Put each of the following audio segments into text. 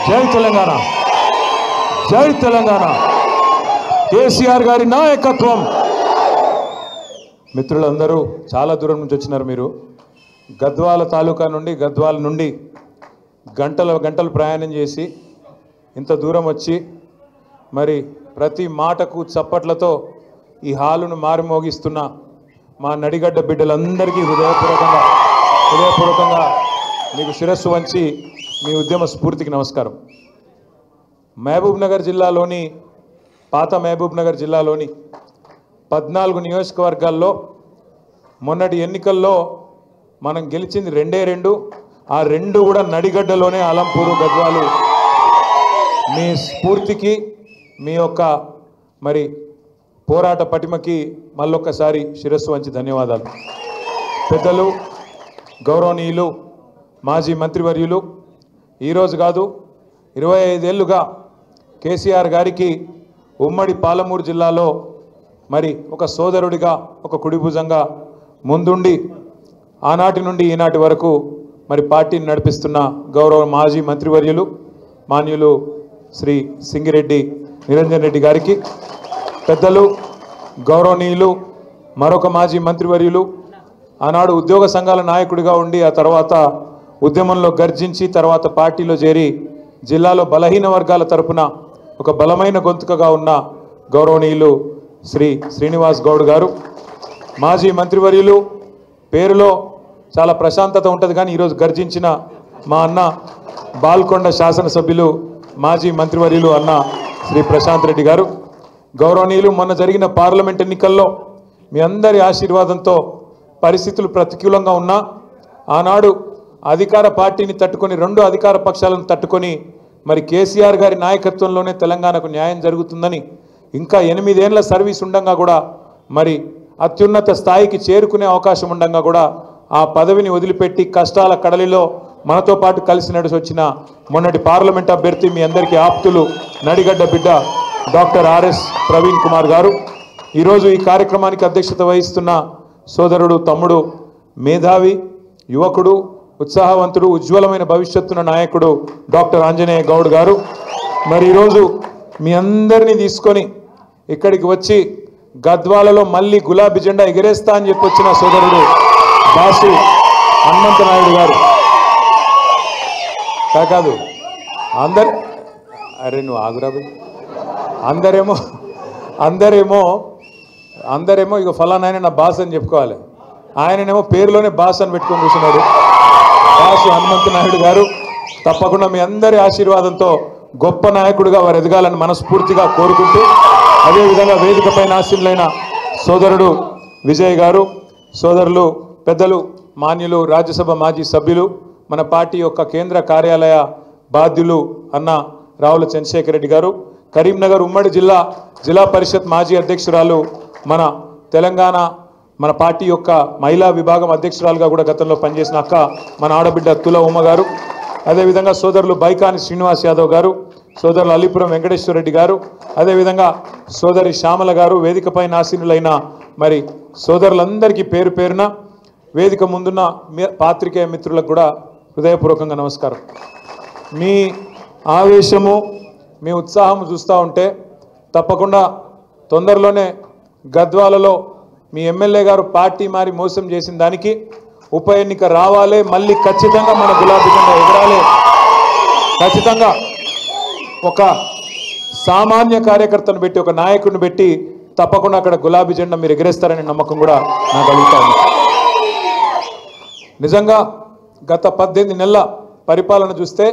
జై తెలంగాణ, జై తెలంగాణ, కేసీఆర్ గారి నాయకత్వం. మిత్రులందరూ చాలా దూరం నుంచి వచ్చినారు. మీరు గద్వాల తాలూకా నుండి, గద్వాల నుండి గంటలు ప్రయాణం చేసి ఇంత దూరం వచ్చి మరి ప్రతి మాటకు చప్పట్లతో ఈ హాలును మారుమోగిస్తున్న మా నడిగడ్డ బిడ్డలందరికీ హృదయపూర్వకంగా మీకు శిరస్సు వంచి మీ ఉద్యమ స్ఫూర్తికి నమస్కారం. మహబూబ్నగర్ జిల్లాలోని, పాత మహబూబ్నగర్ జిల్లాలోని 14 నియోజకవర్గాల్లో మొన్నటి ఎన్నికల్లో మనం గెలిచింది 2 ఆ 2 కూడా నడిగడ్డలోనే, అలంపూరు, గద్వాలు. మీ స్ఫూర్తికి, మీ యొక్క మరి పోరాట పటిమకి మళ్ళొక్కసారి శిరస్సు వంచి ధన్యవాదాలు. పెద్దలు, గౌరవనీయులు, మాజీ మంత్రివర్యులు, ఈరోజు కాదు 25 ఏళ్ళుగా కేసీఆర్ గారికి ఉమ్మడి పాలమూరు జిల్లాలో మరి ఒక సోదరుడిగా, ఒక కుడిభుజంగా ముందుండి ఆనాటి నుండి ఈనాటి వరకు మరి పార్టీని నడిపిస్తున్న గౌరవ మాజీ మంత్రివర్యులు మాన్యులు శ్రీ సింగిరెడ్డి నిరంజన్ రెడ్డి గారికి, పెద్దలు, గౌరవనీయులు, మరొక మాజీ మంత్రివర్యులు, ఆనాడు ఉద్యోగ సంఘాల నాయకుడిగా ఉండి ఆ తర్వాత ఉద్యమంలో గర్జించి తర్వాత పార్టీలో చేరి జిల్లాలో బలహీన వర్గాల తరపున ఒక బలమైన గొంతుకగా ఉన్న గౌరవనీయులు శ్రీ శ్రీనివాస్ గౌడ్ గారు, మాజీ మంత్రివర్యులు. పేరులో చాలా ప్రశాంతత ఉంటుంది, కానీ ఈరోజు గర్జించిన మా అన్న బాల్కొండ శాసనసభ్యులు, మాజీ మంత్రివర్యులు అన్న శ్రీ ప్రశాంత్ రెడ్డి గారు, గౌరవనీయులు. మొన్న జరిగిన పార్లమెంట్ ఎన్నికల్లో మీ అందరి ఆశీర్వాదంతో పరిస్థితులు ప్రతికూలంగా ఉన్నా ఆనాడు అధికార పార్టీని తట్టుకొని, 2 అధికార పక్షాలను తట్టుకొని మరి కేసీఆర్ గారి నాయకత్వంలోనే తెలంగాణకు న్యాయం జరుగుతుందని, ఇంకా 8 ఏళ్ల సర్వీస్ ఉండగా కూడా మరి అత్యున్నత స్థాయికి చేరుకునే అవకాశం ఉండగా కూడా ఆ పదవిని వదిలిపెట్టి కష్టాల కడలిలో మనతో పాటు కలిసి నడిచి వచ్చిన మొన్నటి పార్లమెంట్ అభ్యర్థి, మీ అందరికీ ఆప్తులు, నడిగడ్డ బిడ్డ డాక్టర్ ఆర్ఎస్ ప్రవీణ్ కుమార్ గారు. ఈరోజు ఈ కార్యక్రమానికి అధ్యక్షత వహిస్తున్న సోదరుడు, తమ్ముడు, మేధావి, యువకుడు, ఉత్సాహవంతుడు, ఉజ్వలమైన భవిష్యత్తున్న నాయకుడు డాక్టర్ ఆంజనేయ గౌడ్ గారు. మరి ఈరోజు మీ అందరినీ తీసుకొని ఇక్కడికి వచ్చి గద్వాలలో మళ్ళీ గులాబీ జెండా ఎగిరేస్తా అని చెప్పి వచ్చిన సోదరుడు దాసు హనుమంత నాయుడు గారు. కాదు అందరు, అరే నువ్వు ఆగురాబు, అందరేమో ఇక ఫలానా ఆయన నా బాస్ అని చెప్పుకోవాలి, ఆయననేమో పేరులోనే బాస్ అని పెట్టుకొని కూర్చున్నాడు. దాసు హనుమంత నాయుడు గారు తప్పకుండా మీ అందరి ఆశీర్వాదంతో గొప్ప నాయకుడిగా వారు ఎదగాలని మనస్ఫూర్తిగా కోరుకుంటూ, అదేవిధంగా వేదికపైన ఆశీనులైన సోదరుడు విజయ్ గారు, సోదరులు, పెద్దలు, మాన్యులు, రాజ్యసభ మాజీ సభ్యులు, మన పార్టీ యొక్క కేంద్ర కార్యాలయ బాధ్యులు అన్న రావుల చంద్రశేఖర్ రెడ్డి గారు, కరీంనగర్ ఉమ్మడి జిల్లా పరిషత్ మాజీ అధ్యక్షురాలు, మన తెలంగాణ మన పార్టీ యొక్క మహిళా విభాగం అధ్యక్షురాలుగా కూడా గతంలో పనిచేసిన అక్క మన ఆడబిడ్డ తుల ఉమ్మ గారు, అదేవిధంగా సోదరులు బైకాని శ్రీనివాస్ యాదవ్ గారు, సోదరులు అలీపురం వెంకటేశ్వర రెడ్డి గారు, అదేవిధంగా సోదరి శ్యామల గారు, వేదికపై ఆసీనులైన మరి సోదరులందరికీ పేరు పేరున, వేదిక ముందున్న పాత్రికేయ మిత్రులకు కూడా హృదయపూర్వకంగా నమస్కారం. మీ ఆవేశము, మీ ఉత్సాహం చూస్తూ ఉంటే తప్పకుండా తొందరలోనే గద్వాలలో మీ ఎమ్మెల్యే గారు పార్టీ మారి మోసం చేసిన దానికి ఉప ఎన్నిక రావాలి, మళ్ళీ ఖచ్చితంగా మన గులాబీ జెండా ఎగరాలి. ఖచ్చితంగా ఒక సామాన్య కార్యకర్తను పెట్టి, ఒక నాయకుడిని పెట్టి తప్పకుండా అక్కడ గులాబీ జెండా మీరు ఎగరేస్తారనే నమ్మకం కూడా నాకు కలుగుతుంది. నిజంగా గత 18 నెలల పరిపాలన చూస్తే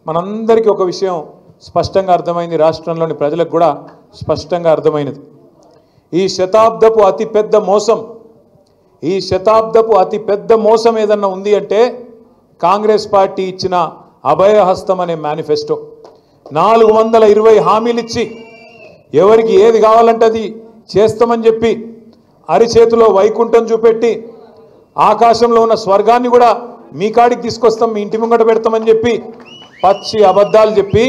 మనందరికీ ఒక విషయం స్పష్టంగా అర్థమైంది, రాష్ట్రంలోని ప్రజలకు కూడా స్పష్టంగా అర్థమైనది. ఈ శతాబ్దపు అతిపెద్ద మోసం ఏదన్నా ఉంది అంటే కాంగ్రెస్ పార్టీ ఇచ్చిన అభయహస్తం అనే మేనిఫెస్టో. 420 హామీలు ఇచ్చి ఎవరికి ఏది కావాలంటే అది చేస్తామని చెప్పి, అరిచేతిలో వైకుంఠం చూపెట్టి, ఆకాశంలో ఉన్న స్వర్గాన్ని కూడా మీ కాడికి తీసుకొస్తాం, మీ ఇంటి ముంగట పెడతామని చెప్పి పచ్చి అబద్ధాలు చెప్పి,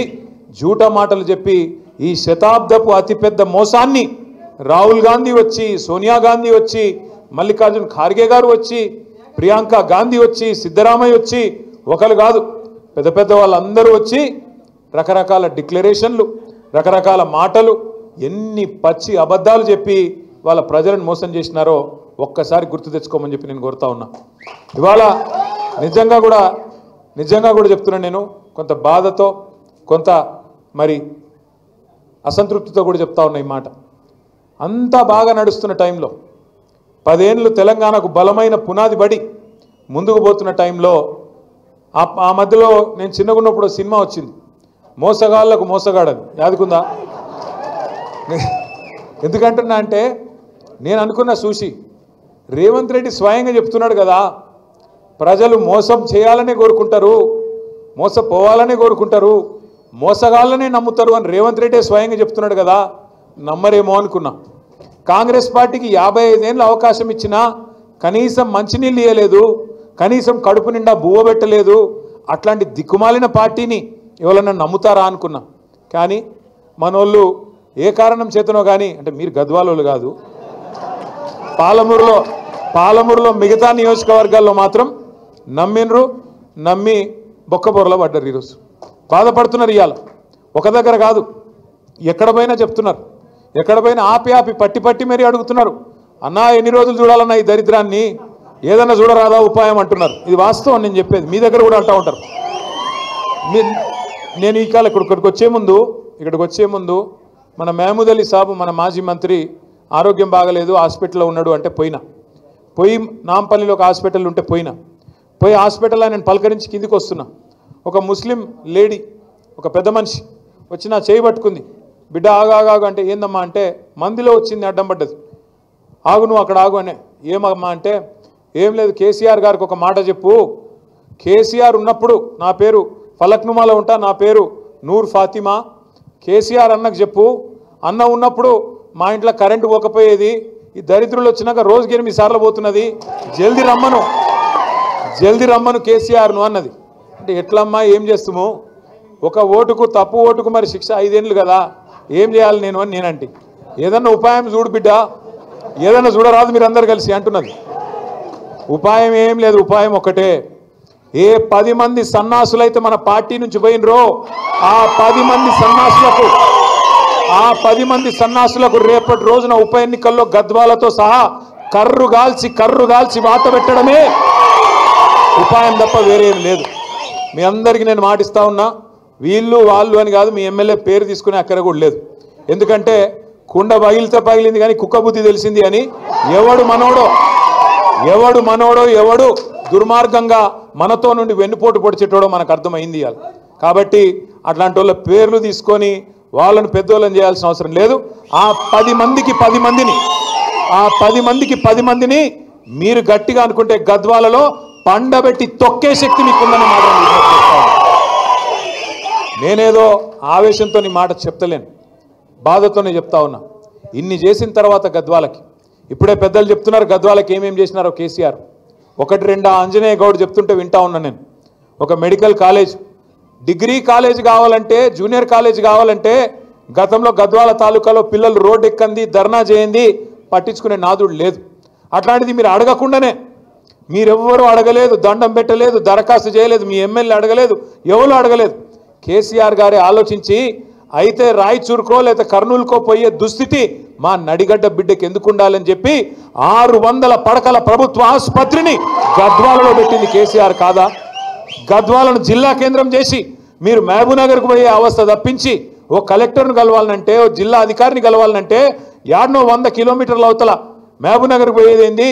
జూటా మాటలు చెప్పి ఈ శతాబ్దపు అతిపెద్ద మోసాన్ని రాహుల్ గాంధీ వచ్చి, సోనియా గాంధీ వచ్చి, మల్లికార్జున్ ఖార్గే గారు వచ్చి, ప్రియాంక గాంధీ వచ్చి, సిద్ధరామయ్య వచ్చి, ఒకరు కాదు పెద్ద పెద్ద వాళ్ళందరూ వచ్చి రకరకాల డిక్లరేషన్లు, రకరకాల మాటలు, ఎన్ని పచ్చి అబద్ధాలు చెప్పి వాళ్ళ ప్రజలను మోసం చేసినారో ఒక్కసారి గుర్తు తెచ్చుకోమని చెప్పి నేను కోరుతా ఉన్నా. ఇవాళ నిజంగా కూడా చెప్తున్నాను, నేను కొంత బాధతో, కొంత మరి అసంతృప్తితో కూడా చెప్తా ఉన్నా ఈ మాట. అంతా బాగా నడుస్తున్న టైంలో, 10 ఏళ్ళు తెలంగాణకు బలమైన పునాది పడి ముందుకు పోతున్న టైంలో ఆ మధ్యలో నేను చిన్నగున్నప్పుడు సినిమా వచ్చింది, మోసగాళ్ళకు మోసగాడని, యాదుకుందా? ఎందుకంటున్నా అంటే నేను అనుకున్న చూసి రేవంత్ రెడ్డి స్వయంగా చెప్తున్నాడు కదా, ప్రజలు మోసం చేయాలనే కోరుకుంటారు, మోసపోవాలనే కోరుకుంటారు, మోసగాళ్ళనే నమ్ముతారు అని రేవంత్ రెడ్డి స్వయంగా చెప్తున్నాడు కదా, నమ్మరేమో అనుకున్నా. కాంగ్రెస్ పార్టీకి 55 ఏళ్ళ అవకాశం ఇచ్చినా కనీసం మంచినీళ్ళు ఇవ్వలేదు, కనీసం కడుపు నిండా బువ్వ పెట్టలేదు. అట్లాంటి దిక్కుమాలిన పార్టీని ఎవరన్నా నమ్ముతారా అనుకున్నా. కానీ మనోళ్ళు ఏ కారణం చేతనో కానీ, అంటే మీరు గద్వాలోళ్ళు కాదు, పాలమూరులో మిగతా నియోజకవర్గాల్లో మాత్రం నమ్మినరు, నమ్మి బొక్కబొరలో పడ్డారు. ఈరోజు బాధపడుతున్నారు. ఇవాళ ఒక దగ్గర కాదు, ఎక్కడ పోయినా చెప్తున్నారు, ఎక్కడ పోయినా ఆపి పట్టి మరీ అడుగుతున్నారు, అన్నా ఎన్ని రోజులు చూడాలన్నా ఈ దరిద్రాన్ని, ఏదన్నా చూడరాదా ఉపాయం అంటున్నారు. ఇది వాస్తవం నేను చెప్పేది, మీ దగ్గర కూడా అంటూ ఉంటారు. నేను ఈ కాలం ఇక్కడికి వచ్చే ముందు మన మహమూద్ అలీ సాబు, మన మాజీ మంత్రి, ఆరోగ్యం బాగలేదు, హాస్పిటల్లో ఉన్నాడు అంటే పోయి నాంపల్లిలో ఒక హాస్పిటల్ ఉంటే పోయి హాస్పిటల్లో నేను పలకరించి కిందికి వస్తున్నా. ఒక ముస్లిం లేడీ, ఒక పెద్ద మనిషి వచ్చి నా చేయి పట్టుకుంది. బిడ్డ ఆగాగు అంటే, ఏందమ్మా అంటే, మందిలో వచ్చింది అడ్డం పడ్డది. ఆగు నువ్వు అక్కడ ఆగు అనే. ఏమమ్మా అంటే, ఏం లేదు, కేసీఆర్ గారికి ఒక మాట చెప్పు, కేసీఆర్ ఉన్నప్పుడు నా పేరు ఫలక్నుమాలో ఉంటా, నా పేరు నూర్ ఫాతిమా, కేసీఆర్ అన్నకు చెప్పు, అన్న ఉన్నప్పుడు మా ఇంట్లో కరెంటు పోకపోయేది, ఈ దరిద్రులు వచ్చినాక రోజుకి 8 సార్లు పోతున్నది, జల్దీ రమ్మను కేసీఆర్ను అన్నది. అంటే ఎట్లమ్మా, ఏం చేస్తాము, ఒక ఓటుకు, తప్పు ఓటుకు మరి శిక్ష 5 ఏళ్ళు కదా, ఏం చేయాలి నేను అని నేనంటే, ఏదన్నా ఉపాయం చూడు బిడ్డ, ఏదన్నా చూడరాదు మీరు అందరు కలిసి అంటున్నది. ఉపాయం ఏం లేదు, ఉపాయం ఒకటే, ఏ 10 మంది సన్నాసులైతే మన పార్టీ నుంచి పోయినరో ఆ 10 మంది సన్నాసులకు రేపటి రోజున ఉప ఎన్నికల్లో గద్వాలతో సహా కర్రు గాల్చి వాత పెట్టడమే ఉపాయం తప్ప వేరేం లేదు. మీ అందరికీ నేను మాటిస్తా ఉన్నా, వీళ్ళు వాళ్ళు అని కాదు, మీ ఎమ్మెల్యే పేరు తీసుకునే అక్కడ కూడా లేదు. ఎందుకంటే కుండ పగిలింది కానీ కుక్క బుద్ధి తెలిసింది అని ఎవడు మనోడో ఎవడు దుర్మార్గంగా మనతో నుండి వెన్నుపోటు పొడిచేటోడో మనకు అర్థమైంది ఇవాళ. కాబట్టి అట్లాంటి వాళ్ళ పేర్లు తీసుకొని వాళ్ళను పెద్దోళ్ళని చేయాల్సిన అవసరం లేదు. ఆ 10 మందిని మీరు గట్టిగా అనుకుంటే గద్వాలలో పండబెట్టి తొక్కే శక్తి మీకుందని మాత్రం నేనేదో ఆవేశంతో నీ మాట చెప్తలేను, బాధతోనే చెప్తా ఉన్నా. ఇన్ని చేసిన తర్వాత గద్వాలకి, ఇప్పుడే పెద్దలు చెప్తున్నారు గద్వాలకి ఏమేం చేసినారో కేసీఆర్, 1-2 ఆంజనేయ గౌడ్ చెప్తుంటే వింటా ఉన్నా నేను. ఒక మెడికల్ కాలేజ్, డిగ్రీ కాలేజ్ కావాలంటే, జూనియర్ కాలేజ్ కావాలంటే గతంలో గద్వాల తాలూకాలో పిల్లలు రోడ్డు ఎక్కంది, ధర్నా చేయండి, పట్టించుకునే నాదుడు లేదు. అట్లాంటిది మీరు అడగకుండానే, మీరెవ్వరూ అడగలేదు, దండం పెట్టలేదు, దరఖాస్తు చేయలేదు, మీ ఎమ్మెల్యే అడగలేదు, ఎవరు అడగలేదు. కేసీఆర్ గారే ఆలోచించి, అయితే రాయచూరుకో లేదా కర్నూలుకో పోయే దుస్థితి మా నడిగడ్డ బిడ్డకి ఎందుకు ఉండాలని చెప్పి 600 పడకల ప్రభుత్వ ఆసుపత్రిని గద్వాలలో పెట్టింది కేసీఆర్ కాదా? గద్వాలను జిల్లా కేంద్రం చేసి మీరు మహబూబ్నగర్కు పోయే అవస్థ తప్పించి, ఓ కలెక్టర్ను కలవాలనంటే, ఓ జిల్లా అధికారిని కలవాలనంటే యాడ్నో 100 కిలోమీటర్ల అవతల మహబూబ్నగర్కు పోయేదేంది?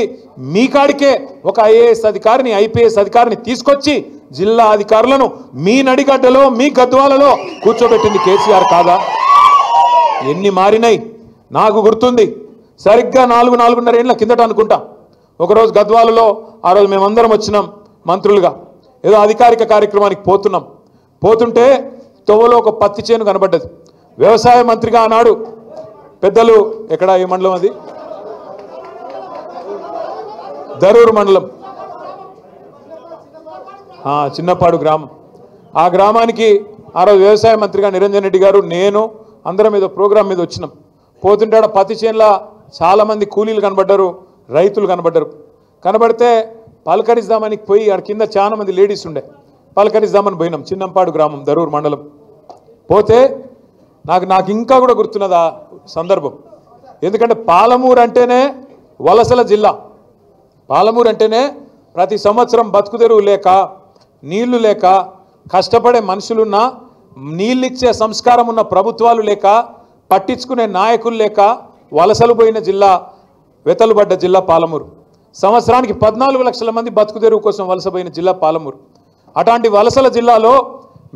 మీ కాడికే ఒక ఐఏఎస్ అధికారిని, ఐపీఎస్ అధికారిని తీసుకొచ్చి జిల్లా అధికారులను మీ నడిగడ్డలో, మీ గద్వాలలో కూర్చోబెట్టింది కేసీఆర్ కాదా? ఎన్ని మారినాయి నాకు గుర్తుంది. సరిగ్గా 4-4.5 ఏళ్ల కిందట అనుకుంటా, ఒకరోజు గద్వాలలో, ఆ రోజు మేమందరం వచ్చినాం మంత్రులుగా, ఏదో అధికారిక కార్యక్రమానికి పోతుంటే తొవ్వలో ఒక పత్తి చేను కనబడ్డది. వ్యవసాయ మంత్రిగా ఆనాడు పెద్దలు, ఎక్కడ ఏ మండలం అది, దరూరు మండలం, చిన్నపాడు గ్రామం. ఆ గ్రామానికి ఆ రోజు వ్యవసాయ మంత్రిగా నిరంజన్ రెడ్డి గారు, నేను అందరం ఏదో ప్రోగ్రాం మీద వచ్చినాం. పోతుంటే ఆడ పత్తి చేనులా చాలామంది కూలీలు కనబడ్డారు, రైతులు కనబడితే పలకరిద్దామని పోయి, ఆడ కింద చాలా మంది లేడీస్ ఉండే, పలకరిద్దామని పోయినాం. చిన్నంపాడు గ్రామం, దరూరు మండలం. పోతే నాకు ఇంకా కూడా గుర్తున్నదా సందర్భం. ఎందుకంటే పాలమూరు అంటేనే వలసల జిల్లా. పాలమూరు అంటేనే ప్రతి సంవత్సరం బతుకుదెరువు లేక, నీళ్లు లేక, కష్టపడే మనుషులున్నా, నీళ్ళిచ్చే సంస్కారం ఉన్న ప్రభుత్వాలు లేక, పట్టించుకునే నాయకులు లేక వలసలు పోయిన జిల్లా, వెతలుబడ్డ జిల్లా పాలమూరు. సంవత్సరానికి 14 లక్షల మంది బతుకుదెరువు కోసం వలసపోయిన జిల్లా పాలమూరు. అట్లాంటి వలసల జిల్లాలో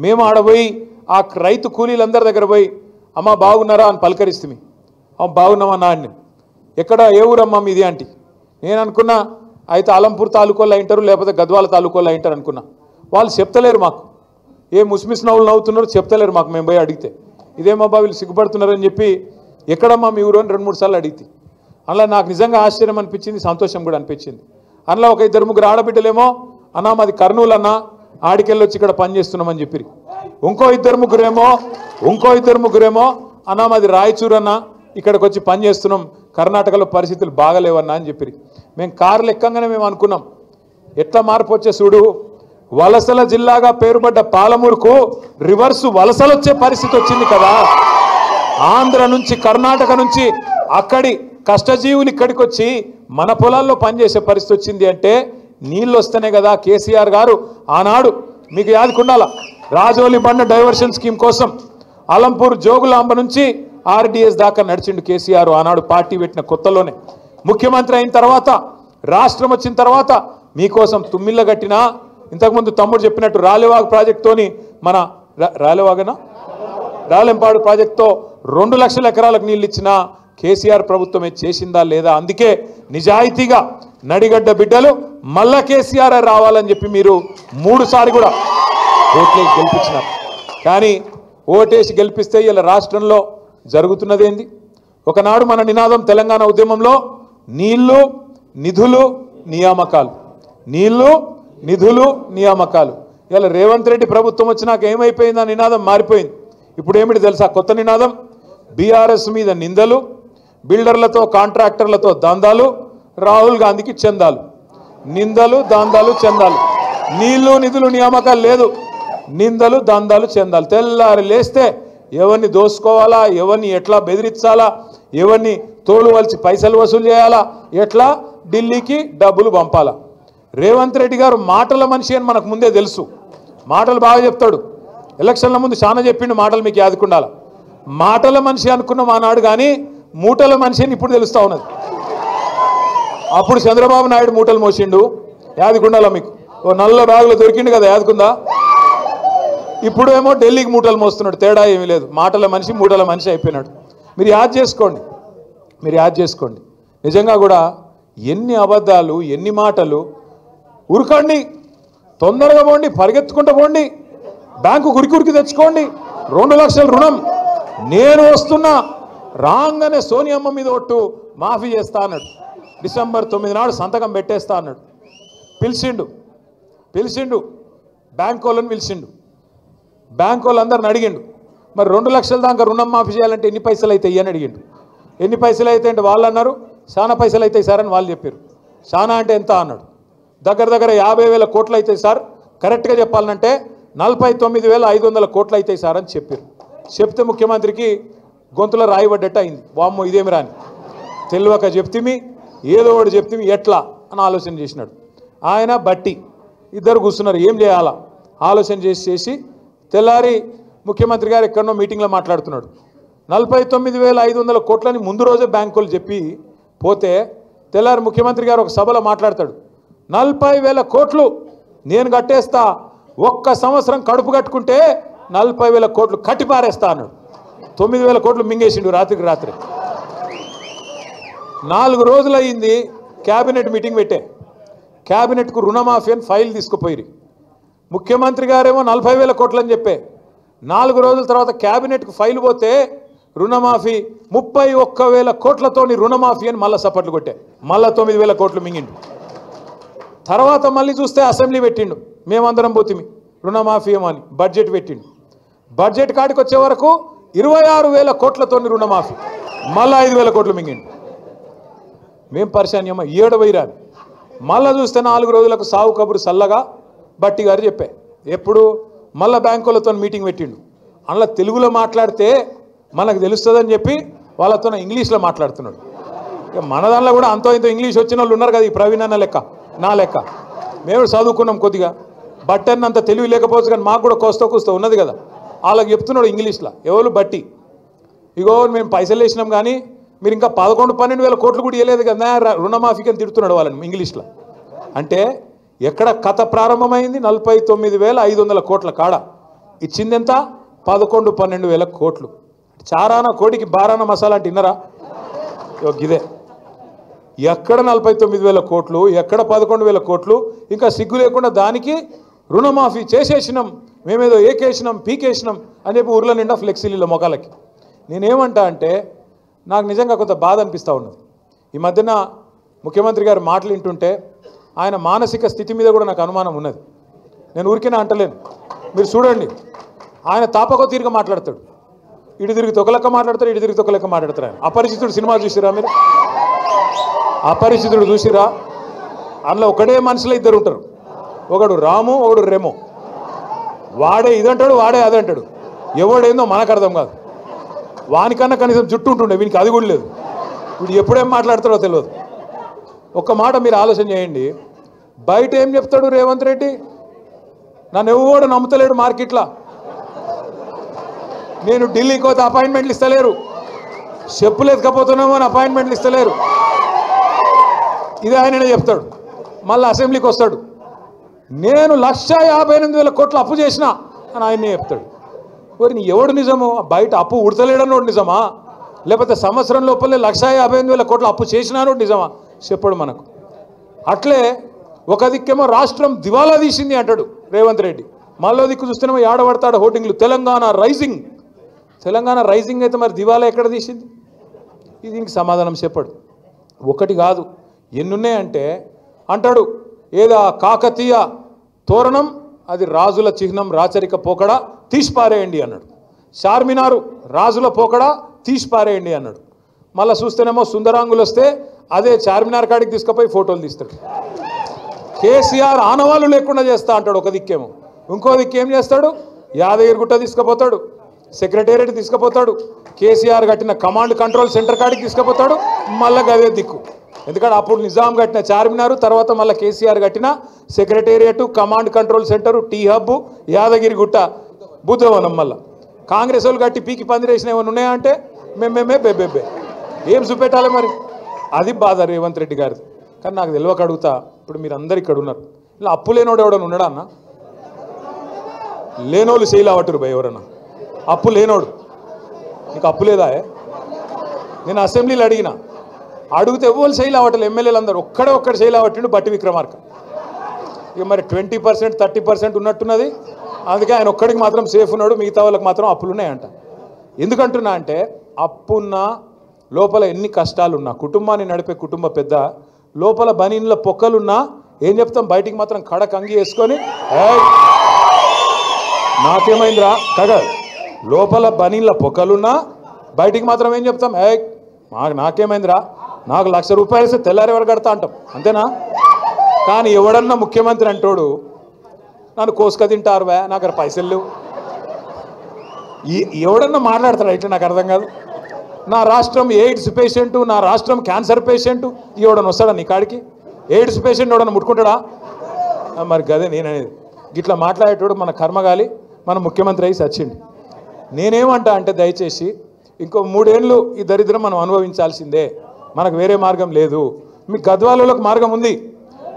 మేము ఆడపోయి ఆ రైతు కూలీలందరి దగ్గర పోయి అమ్మ బాగున్నారా అని పలకరిస్తుంది. బాగున్నామా నాన్న, ఎక్కడ ఏ ఊరమ్మా మీది అంటే నేను అనుకున్నా అయితే అలంపూర్ తాలూకోళ్ళు అయింటారు, లేకపోతే గద్వాల తాలూకోళ్ళు అయింటారు అనుకున్నా. వాళ్ళు చెప్తలేరు మాకు, ఏ ముస్మిస్ నవ్వులు నవ్వుతున్నారు చెప్తలేరు మాకు. మేము పోయి అడిగితే ఇదేమబ్బా వీళ్ళు సిగ్గుపడుతున్నారని చెప్పి ఎక్కడమ్మా మీ ఊరు అని 2-3 సార్లు అడిగితే అలా నాకు నిజంగా ఆశ్చర్యం అనిపించింది, సంతోషం కూడా అనిపించింది. అందులో ఒక 2-3 ఆడబిడ్డలేమో అన్నా మాది కర్నూలు అన్న, ఆడికెళ్ళి వచ్చి ఇక్కడ పని చేస్తున్నామని చెప్పి, ఇంకో 2-3 ముగ్గురేమో అన్నా మాది రాయచూరు అన్న, ఇక్కడికి వచ్చి పని చేస్తున్నాం, కర్ణాటకలో పరిస్థితులు బాగలేవన్నా అని చెప్పి. మేము కార్లు ఎక్కంగానే మేము అనుకున్నాం ఎట్లా మార్పు వచ్చే చూడు, వలసల జిల్లాగా పేరుపడ్డ పాలమూరుకు రివర్సు వలసలు వచ్చే పరిస్థితి వచ్చింది కదా. ఆంధ్ర నుంచి, కర్ణాటక నుంచి అక్కడి కష్టజీవులు ఇక్కడికి వచ్చి మన పొలాల్లో పనిచేసే పరిస్థితి వచ్చింది అంటే నీళ్ళు వస్తేనే కదా. కేసీఆర్ గారు ఆనాడు మీకు యాదకుండాల రాజోలి బండ డైవర్షన్ స్కీమ్ కోసం అలంపూర్ జోగులాంబ నుంచి ఆర్డీఎస్ దాకా నడిచిండు కేసీఆర్ ఆనాడు పార్టీ పెట్టిన కొత్తలోనే. ముఖ్యమంత్రి అయిన తర్వాత, రాష్ట్రం వచ్చిన తర్వాత మీకోసం తుమ్మిళ్ళ కట్టినా, ఇంతకుముందు తమ్ముడు చెప్పినట్టు రాలేవాగు ప్రాజెక్టుతోని మన రాలెంపాడు ప్రాజెక్టుతో 2 లక్షల ఎకరాలకు నీళ్ళు ఇచ్చిన కేసీఆర్ ప్రభుత్వమే చేసిందా లేదా? అందుకే నిజాయితీగా నడిగడ్డ బిడ్డలు మళ్ళా కేసీఆర్ రావాలని చెప్పి మీరు 3 సార్లు కూడా ఓట్లేసి గెలిపించినారు. కానీ ఓటేసి గెలిపిస్తే ఇలా రాష్ట్రంలో జరుగుతున్నది ఏంది? ఒకనాడు మన నినాదం తెలంగాణ ఉద్యమంలో నీళ్లు, నిధులు, నియామకాలు, నీళ్లు, నిధులు, నియామకాలు. ఇలా రేవంత్ రెడ్డి ప్రభుత్వం వచ్చినాక ఏమైపోయింది? ఆ నినాదం మారిపోయింది. ఇప్పుడు ఏమిటి తెలుసా కొత్త నినాదం? బీఆర్ఎస్ మీద నిందలు, బిల్డర్లతో కాంట్రాక్టర్లతో దందాలు, రాహుల్ గాంధీకి చందాలు. నిందలు, దందాలు, చందాలు. నీళ్లు, నిధులు, నియామకాలు లేదు, నిందలు, దందాలు, చందాలు. తెల్లారి లేస్తే ఎవరిని దోసుకోవాలా, ఎవరిని ఎట్లా బెదిరించాలా, ఎవరిని తోలు వలిచి పైసలు వసూలు చేయాలా, ఎట్లా ఢిల్లీకి డబ్బులు పంపాలా. రేవంత్ రెడ్డి గారు మాటల మనిషి అని మనకు ముందే తెలుసు. మాటలు బాగా చెప్తాడు. ఎలక్షన్ల ముందు చాలా చెప్పిండు మాటలు, మీకు యాదుకుండాల. మాటల మనిషి అనుకున్నాం ఆనాడు, కానీ మూటల మనిషి అని ఇప్పుడు తెలుస్తూ ఉన్నది. అప్పుడు చంద్రబాబు నాయుడు మూటలు మోసిండు, యాదుకుండాల మీకు. ఓ నల్ల బ్యాగులో దొరికిండు కదా, యాదుకుందా? ఇప్పుడు ఏమో ఢిల్లీకి మూటలు మోస్తున్నాడు. తేడా ఏమీ లేదు. మాటల మనిషి మూటల మనిషి అయిపోయినాడు. మీరు యాద్ చేసుకోండి. నిజంగా కూడా ఎన్ని అబద్ధాలు, ఎన్ని మాటలు. ఉరకండి, తొందరగా పోండి, పరిగెత్తుకుంటూ పోండి, బ్యాంకు ఉరికి తెచ్చుకోండి, 2 లక్షల రుణం నేను వస్తున్నా, రాగానే సోనియమ్మ మీద ఒట్టు మాఫీ చేస్తా అన్నాడు. డిసెంబర్ 9 నాడు సంతకం పెట్టేస్తా అన్నాడు. పిలిచిండు బ్యాంకు వాళ్ళని పిలిచిండు. బ్యాంకు వాళ్ళందరిని అడిగిండు, మరి 2 లక్షల దాకా రుణం మాఫీ చేయాలంటే ఎన్ని పైసలు అవుతాయి అని అడిగిండు. ఎన్ని పైసలు అవుతాయి అంటే వాళ్ళు అన్నారు చాలా పైసలు అవుతాయి సార్ అని వాళ్ళు చెప్పారు. చాలా అంటే ఎంత అన్నాడు. దగ్గర 50,000 కోట్లు అవుతాయి సార్, కరెక్ట్గా చెప్పాలంటే 49,500 కోట్లు అవుతాయి సార్ అని చెప్పారు. చెప్తే ముఖ్యమంత్రికి గొంతులో రాయబడ్డట్టు అయింది. వామ్మో ఇదేమి రాని, తెలియక చెప్తిమి, ఏదో ఒకటి చెప్తిమి, ఎట్లా అని ఆలోచన చేసినాడు. ఆయన బట్టి ఇద్దరు కూర్చున్నారు, ఏం చేయాలా ఆలోచన చేసి తెల్లారి ముఖ్యమంత్రి గారు ఎక్కడో మీటింగ్లో మాట్లాడుతున్నాడు. 49,500 కోట్లని ముందు రోజే బ్యాంకులు చెప్పి పోతే తెల్లారి ముఖ్యమంత్రి గారు ఒక సభలో మాట్లాడతాడు. 40,000 కోట్లు నేను కట్టేస్తా, ఒక్క సంవత్సరం కడుపు కట్టుకుంటే 40,000 కోట్లు కట్టి పారేస్తా అన్నాడు. 9,000 కోట్లు మింగేసిండు రాత్రికి రాత్రి. 4 రోజులు అయ్యింది క్యాబినెట్ మీటింగ్ పెట్టే. క్యాబినెట్కు రుణమాఫీ అని ఫైల్ తీసుకుపోయి ముఖ్యమంత్రి గారేమో 40,000 కోట్లు అని చెప్పే. 4 రోజుల తర్వాత క్యాబినెట్కు ఫైల్ పోతే రుణమాఫీ 31,000 కోట్లతోని రుణమాఫీ అని మళ్ళీ సపట్లు కొట్టే. మళ్ళీ 9,000 కోట్లు మింగిండు. తర్వాత మళ్ళీ చూస్తే అసెంబ్లీ పెట్టిండు, మేమందరం పోతిమి రుణమాఫీ ఏమో అని బడ్జెట్ పెట్టిండు. బడ్జెట్ కాడికి వచ్చే వరకు 26,000 కోట్లతోని రుణమాఫీ, మళ్ళీ 5,000 కోట్లు మింగిండు. మేం పరిశాన్యమా ఏడవైరాని. మళ్ళీ చూస్తే 4 రోజులకు సావు కబురు సల్లగా బట్టి గారు చెప్పే. ఎప్పుడు మళ్ళీ బ్యాంకులతో మీటింగ్ పెట్టిండు. అందులో తెలుగులో మాట్లాడితే మనకు తెలుస్తుందని చెప్పి వాళ్ళతో ఇంగ్లీష్లో మాట్లాడుతున్నాడు. ఇక మన దానిలో కూడా అంతో ఇంతో ఇంగ్లీష్ వచ్చిన వాళ్ళు ఉన్నారు కదా, ఈ ప్రవీణ్ అన్న లెక్క నా లెక్క. మేము చదువుకున్నాం కొద్దిగా, బట్టన్న అంత తెలివి లేకపోవచ్చు కానీ మాకు కూడా కోస్తా ఉన్నది కదా. వాళ్ళకి చెప్తున్నాడు ఇంగ్లీష్లో, ఎవరు బట్టి ఇగో మేము పైసలు వేసినాం కానీ మీరు ఇంకా 11-12 కోట్లు కూడా ఇవ్వలేదు కదా రుణమాఫీకి అని తిడుతున్నాడు వాళ్ళని ఇంగ్లీష్లో. అంటే ఎక్కడ కథ ప్రారంభమైంది? 49,500 కోట్ల కాడ ఇచ్చింది ఎంత? 11-12 కోట్లు. చారాన కోడికి బారాన మసాలా అంటే విన్నరా? ఇదే ఎక్కడ 49,000 కోట్లు, ఎక్కడ 11,000 కోట్లు. ఇంకా సిగ్గు లేకుండా దానికి రుణమాఫీ చేసేసినాం, మేమేదో ఏకేసినాం పీకేసినాం అని చెప్పి ఊర్ల నిండా ఫ్లెక్సీల మొఖాలకి. నేనేమంటా అంటే నాకు నిజంగా కొంత బాధ అనిపిస్తూ ఉన్నది. ఈ మధ్యన ముఖ్యమంత్రి గారు మాటలు వింటుంటే ఆయన మానసిక స్థితి మీద కూడా నాకు అనుమానం ఉన్నది. నేను ఊరికేనా అంటలేను, మీరు చూడండి. ఆయన తాపకో తీరుగా మాట్లాడతాడు, ఇటు తిరిగి తొక్కలెక్క మాట్లాడతాడు, ఇటు తిరిగి తొక్కలెక్క మాట్లాడతారు. ఆయన అపరిచితుడు సినిమా చూసిరా మీరు? అపరిచితుడు చూసిరా? అందులో ఒకడే మనుషులు ఇద్దరు ఉంటారు, ఒకడు రాము ఒకడు రెమో. వాడే ఇదంటాడు వాడే అదంటాడు, ఎవడేందో మనకు అర్థం కాదు. వానికన్నా కనీసం జుట్టు ఉంటుండే, వీనికి అది కూడా లేదు. వీడు ఎప్పుడేం మాట్లాడతాడో తెలియదు. ఒక్క మాట మీరు ఆలోచన చేయండి, బయట ఏం చెప్తాడు రేవంత్ రెడ్డి? నన్ను ఎవడు నమ్ముతలేడు మార్కెట్లో, నేను ఢిల్లీకి పోతే అపాయింట్మెంట్లు ఇస్తలేరు, చెప్పులు ఎత్తుకపోతున్నామో అని అపాయింట్మెంట్లు ఇస్తలేరు, ఇది ఆయననే చెప్తాడు. మళ్ళీ అసెంబ్లీకి వస్తాడు, నేను 1,58,000 కోట్లు అప్పు చేసిన అని ఆయనే చెప్తాడు. మరి ఎవడు నిజము? బయట అప్పు ఉడతలేడన్నోడు నిజమా, లేకపోతే సంవత్సరం లోపలే 1,58,000 కోట్లు అప్పు చేసినానోడు నిజమా? చెప్పడు మనకు. అట్లే ఒక దిక్కేమో రాష్ట్రం దివాలా తీసింది అంటాడు రేవంత్ రెడ్డి, మళ్ళీ దిక్కు చూస్తేనేమో ఏడబడతాడు హోర్డింగ్లు, తెలంగాణ రైజింగ్. తెలంగాణ రైజింగ్ అయితే మరి దివాలా ఎక్కడ తీసింది? దీనికి సమాధానం చెప్పడు. ఒకటి కాదు ఎన్నున్నాయంటే అంటాడు, ఏదా కాకతీయ తోరణం అది రాజుల చిహ్నం, రాచరిక పోకడా తీసిపారేయండి అన్నాడు. చార్మినారు రాజుల పోకడా తీసిపారేయండి అన్నాడు. మళ్ళీ చూస్తేనేమో సుందరాంగులు వస్తే అదే చార్మినార్ కాడికి తీసుకుపోయి ఫోటోలు తీస్తాడు. కేసీఆర్ ఆనవాళ్ళు లేకుండా చేస్తా అంటాడు ఒక దిక్కేమో, ఇంకో దిక్కు ఏం చేస్తాడు? యాదగిరిగుట్ట తీసుకుపోతాడు, సెక్రటేరియట్ తీసుకుపోతాడు, కేసీఆర్ కట్టిన కమాండ్ కంట్రోల్ సెంటర్ కాడికి తీసుకుపోతాడు. మళ్ళీ అదే దిక్కు, ఎందుకంటే అప్పుడు నిజాం కట్టిన చార్మినారు, తర్వాత మళ్ళీ కేసీఆర్ కట్టిన secretariat, command control centre, T Hub, Yadagirigutta, Buddhavanam. మళ్ళీ కాంగ్రెస్ వాళ్ళు కట్టి పీకి పందిరేసిన ఏమైనా ఉన్నాయా అంటే మేమే బెబ్బెబ్బే ఏం చూపెట్టాలి మరి? అది బాధ రేవంత్ రెడ్డి గారిది. కానీ నాకు తెలియక అడుగుతా, ఇప్పుడు మీరు అందరు ఇక్కడ ఉన్నారు, ఇలా అప్పు లేనోడు ఎవడన్నా ఉన్నాడా అన్న? లేనోళ్ళు చేయలేవట్టురు భయ ఎవరన్నా? అప్పు లేనోడు, నీకు అప్పు లేదా? నేను అసెంబ్లీలో అడిగితే ఎవరు చేయలేవట్టలు, ఎమ్మెల్యేలు అందరూ ఒక్కడు చేయలేవట్టిండు బట్టి విక్రమార్క. ఇక మరి 20% 30% ఉన్నట్టున్నది, అందుకే ఆయన ఒక్కడికి మాత్రం సేఫ్ ఉన్నాడు, మిగతా వాళ్ళకి మాత్రం అప్పులు ఉన్నాయంట. ఎందుకంటున్నా అంటే అప్పున్న లోపల ఎన్ని కష్టాలున్నా, కుటుంబాన్ని నడిపే కుటుంబ పెద్ద లోపల బనీన్ల పొక్కలున్నా ఏం చెప్తాం? బయటికి మాత్రం కడక్ అంగి వేసుకొని నాకేమైందిరా కగ, లోపల బనీన్ల పొక్కలున్నా బయటికి మాత్రం ఏం చెప్తాం? నాకేమైందిరా, నాకు ₹1,00,000 ఇస్తే తెల్లారి ఎవరు కడతా అంటాం, అంతేనా? కానీ ఎవడన్నా ముఖ్యమంత్రి అంటాడు నన్ను కోసుక తింటారు వే, నాకు అక్కడ పైసలు లేవు. ఎవడన్నా మాట్లాడతాడు ఇట్లా? నాకు అర్థం కాదు. నా రాష్ట్రం ఎయిడ్స్ పేషెంటు, నా రాష్ట్రం క్యాన్సర్ పేషెంటు, ఎవడన్నా వస్తాడా నీ కాడికి? ఎయిడ్స్ పేషెంట్ ఎవడన్నా ముట్టుకుంటాడా? మరి గదే నేననేది. గిట్లా మాట్లాడేటోడు మన కర్మగాలి మన ముఖ్యమంత్రి అయి సచ్చిండు. నేనేమంటా అంటే దయచేసి ఇంకో 3 ఏళ్ళు ఈ దరిద్రం మనం అనుభవించాల్సిందే, మనకు వేరే మార్గం లేదు. మీ గద్వాలకు మార్గం ఉంది,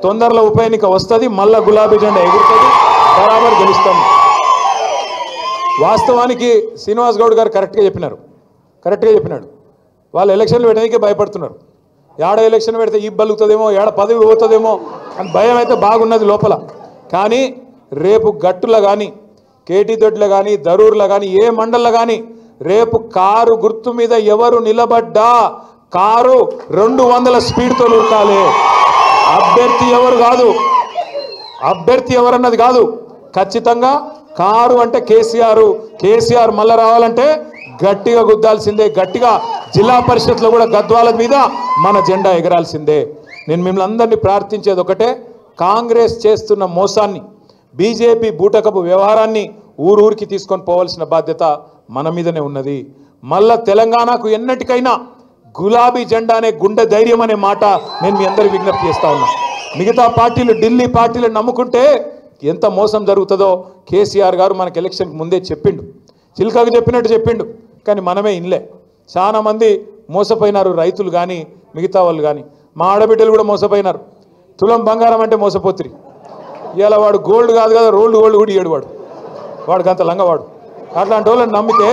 తొందరలో ఉప ఎన్నిక వస్తుంది, మళ్ళా గులాబీ జెండా ఎగురుతుంది, బరాబర్ గెలుస్తాం. వాస్తవానికి శ్రీనివాస్ గౌడ్ గారు కరెక్ట్గా చెప్పినాడు. వాళ్ళు ఎలక్షన్లు పెట్టడానికే భయపడుతున్నారు. ఏడ ఎలక్షన్ పెడితే ఈ బలుగుతుందేమో, ఏడ పదవి పోతుందేమో అని భయం అయితే బాగున్నది లోపల. కానీ రేపు గట్టులో కానీ, కేటీ దొడ్లో కానీ, దరూర్లో కానీ, ఏ మండల్లో కానీ రేపు కారు గుర్తు మీద ఎవరు నిలబడ్డా కారు 200 స్పీడ్తో ఉరకాలి. అభ్యర్థి ఎవరు కాదు, అభ్యర్థి ఎవరన్నది కాదు, ఖచ్చితంగా కారు అంటే కేసీఆర్ మళ్ళీ రావాలంటే గట్టిగా గుద్దాల్సిందే. గట్టిగా జిల్లా పరిషత్లో కూడా గద్వాల మీద మన జెండా ఎగరాల్సిందే. నేను మిమ్మల్ని అందరినీ ప్రార్థించేది ఒకటే, కాంగ్రెస్ చేస్తున్న మోసాన్ని, బీజేపీ బూటకపు వ్యవహారాన్ని ఊరూరికి తీసుకొని పోవాల్సిన బాధ్యత మన మీదనే ఉన్నది. మళ్ళా తెలంగాణకు ఎన్నటికైనా గులాబీ జెండా అనే గుండె ధైర్యం అనే మాట నేను మీ అందరికీ విజ్ఞప్తి చేస్తా ఉన్నా. మిగతా పార్టీలు ఢిల్లీ పార్టీలు నమ్ముకుంటే ఎంత మోసం జరుగుతుందో కేసీఆర్ గారు మనకు ఎలక్షన్కి ముందే చెప్పిండు, చిల్కాకు చెప్పినట్టు చెప్పిండు. కానీ మనమే ఇన్లే. చాలా మంది మోసపోయినారు, రైతులు కానీ మిగతా వాళ్ళు కానీ. మా ఆడబిడ్డలు కూడా మోసపోయినారు. తులం బంగారం అంటే మోసపోతురి. ఇలా వాడు గోల్డ్ కాదు కదా, రోల్డ్ గోల్డ్ కూడా ఇయ్యాడు వాడికి అంత లంగవాడు. అట్లాంటి వాళ్ళని నమ్మితే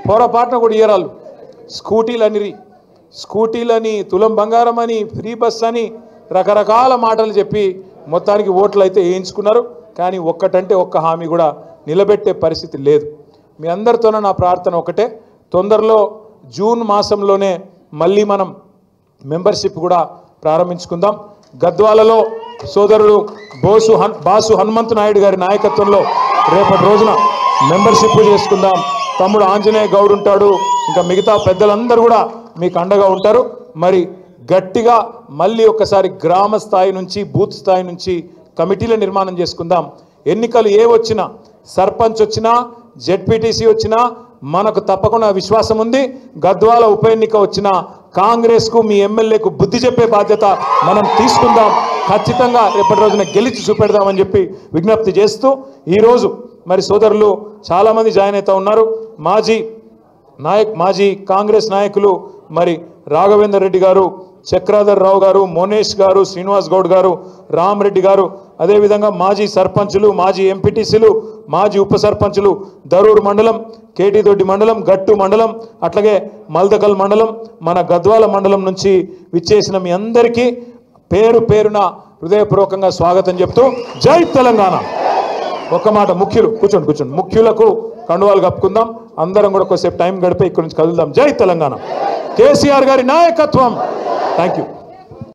పొరపాటున కూడా ఇయ్యరాళ్ళు. స్కూటీలని తులం బంగారం అని ఫ్రీ బస్ అని రకరకాల మాటలు చెప్పి మొత్తానికి ఓట్లు అయితే వేయించుకున్నారు. కానీ ఒక్కటంటే ఒక్క హామీ కూడా నిలబెట్టే పరిస్థితి లేదు. మీ అందరితోనే నా ప్రార్థన ఒకటే, తొందరలో జూన్ మాసంలోనే మళ్ళీ మనం మెంబర్షిప్ కూడా ప్రారంభించుకుందాం. గద్వాలలో సోదరుడు బాసు హనుమంతు నాయుడు గారి నాయకత్వంలో రేపటి రోజున మెంబర్షిప్ చేసుకుందాం. తమ్ముడు ఆంజనేయ గౌడ్ ఉంటాడు, ఇంకా మిగతా పెద్దలందరూ కూడా మీకు అండగా ఉంటారు. మరి గట్టిగా మళ్ళీ ఒక్కసారి గ్రామ స్థాయి నుంచి బూత్ స్థాయి నుంచి కమిటీల నిర్మాణం చేసుకుందాం. ఎన్నికలు ఏ వచ్చినా, సర్పంచ్ వచ్చినా, జెడ్పీటీసీ వచ్చినా మనకు తప్పకుండా విశ్వాసం ఉంది. గద్వాల ఉప ఎన్నిక వచ్చినా కాంగ్రెస్కు మీ ఎమ్మెల్యేకు బుద్ధి చెప్పే బాధ్యత మనం తీసుకుందాం. ఖచ్చితంగా రేపటి రోజున గెలిచి చూపెడదామని చెప్పి విజ్ఞప్తి చేస్తూ, ఈరోజు మరి సోదరులు చాలామంది జాయిన్ అవుతూ ఉన్నారు. మాజీ కాంగ్రెస్ నాయకులు మరి రాఘవేందర్ రెడ్డి గారు, చక్రాధర్ రావు గారు, మోనేష్ గారు, శ్రీనివాస్ గౌడ్ గారు, రామరెడ్డి గారు, అదేవిధంగా మాజీ సర్పంచులు, మాజీ ఎంపీటీసీలు, మాజీ ఉప సర్పంచులు, దరూర్ మండలం, కేటీదొడ్డి మండలం, గట్టు మండలం, అట్లాగే మల్దకల్ మండలం, మన గద్వాల మండలం నుంచి విచ్చేసిన మీ అందరికీ పేరు పేరున హృదయపూర్వకంగా స్వాగతం చెప్తూ జై తెలంగాణ. ఒక్క మాట, కూర్చోండి. ముఖ్యులకు కండువాలు కప్పుకుందాం. అందరం కూడా కొద్దిసేపు టైం గడిపే ఇక్కడి నుంచి కదులుదాం. జై తెలంగాణ. కేసీఆర్ గారి నాయకత్వం. Thank you.